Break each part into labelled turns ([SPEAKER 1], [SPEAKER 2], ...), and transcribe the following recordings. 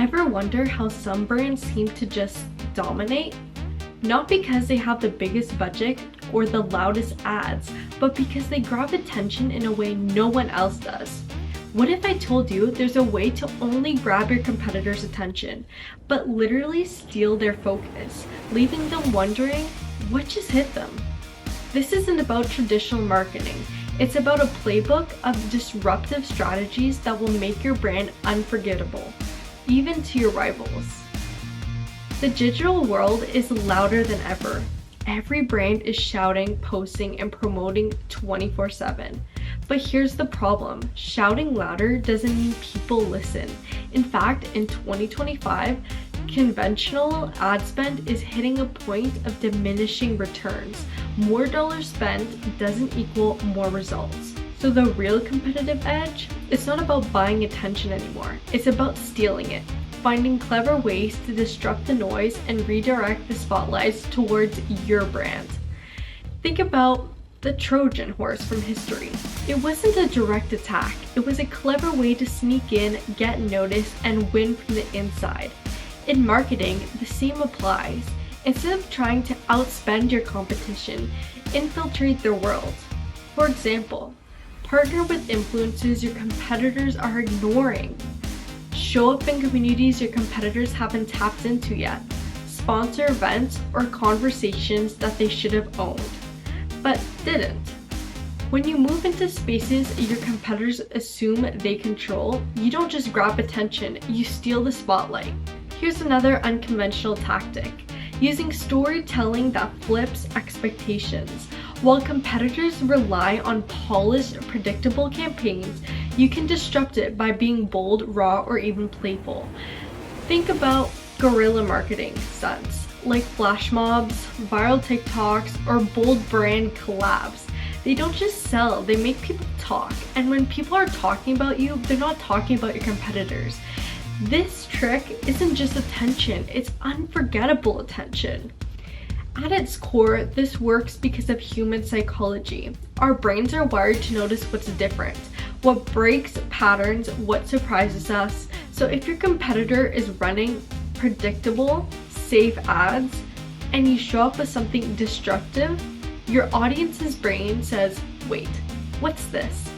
[SPEAKER 1] Ever wonder how some brands seem to just dominate? Not because they have the biggest budget or the loudest ads, but because they grab attention in a way no one else does. What if I told you there's a way to only grab your competitors' attention, but literally steal their focus, leaving them wondering what just hit them? This isn't about traditional marketing. It's about a playbook of disruptive strategies that will make your brand unforgettable, even to your rivals. The digital world is louder than ever. Every brand is shouting, posting, and promoting 24/7. But here's the problem. Shouting louder doesn't mean people listen. In fact, in 2025, conventional ad spend is hitting a point of diminishing returns. More dollars spent doesn't equal more results. So the real competitive edge, it's not about buying attention anymore. It's about stealing it, finding clever ways to disrupt the noise and redirect the spotlights towards your brand. Think about the Trojan horse from history. It wasn't a direct attack. It was a clever way to sneak in, get noticed, and win from the inside. In marketing, the same applies. Instead of trying to outspend your competition, infiltrate their world. For example, partner with influencers your competitors are ignoring. Show up in communities your competitors haven't tapped into yet. Sponsor events or conversations that they should have owned, but didn't. When you move into spaces your competitors assume they control, you don't just grab attention, you steal the spotlight. Here's another unconventional tactic. Using storytelling that flips expectations. While competitors rely on polished, predictable campaigns, you can disrupt it by being bold, raw, or even playful. Think about guerrilla marketing stunts, like flash mobs, viral TikToks, or bold brand collabs. They don't just sell, they make people talk. And when people are talking about you, they're not talking about your competitors. This trick isn't just attention, it's unforgettable attention. At its core, this works because of human psychology. Our brains are wired to notice what's different, what breaks patterns, what surprises us. So if your competitor is running predictable, safe ads, and you show up with something disruptive, your audience's brain says, wait, what's this?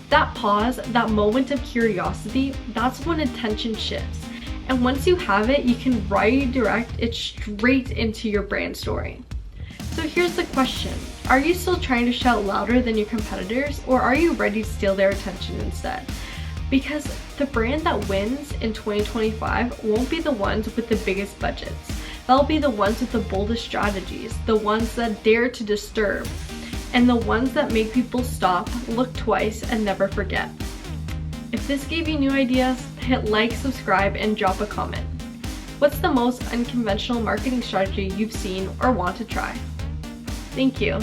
[SPEAKER 1] That pause, that moment of curiosity, that's when attention shifts. And once you have it, you can redirect it straight into your brand story. So here's the question. Are you still trying to shout louder than your competitors, or are you ready to steal their attention instead? Because the brand that wins in 2025 won't be the ones with the biggest budgets. They'll be the ones with the boldest strategies, the ones that dare to disturb, and the ones that make people stop, look twice, and never forget. If this gave you new ideas, hit like, subscribe, and drop a comment. What's the most unconventional marketing strategy you've seen or want to try? Thank you.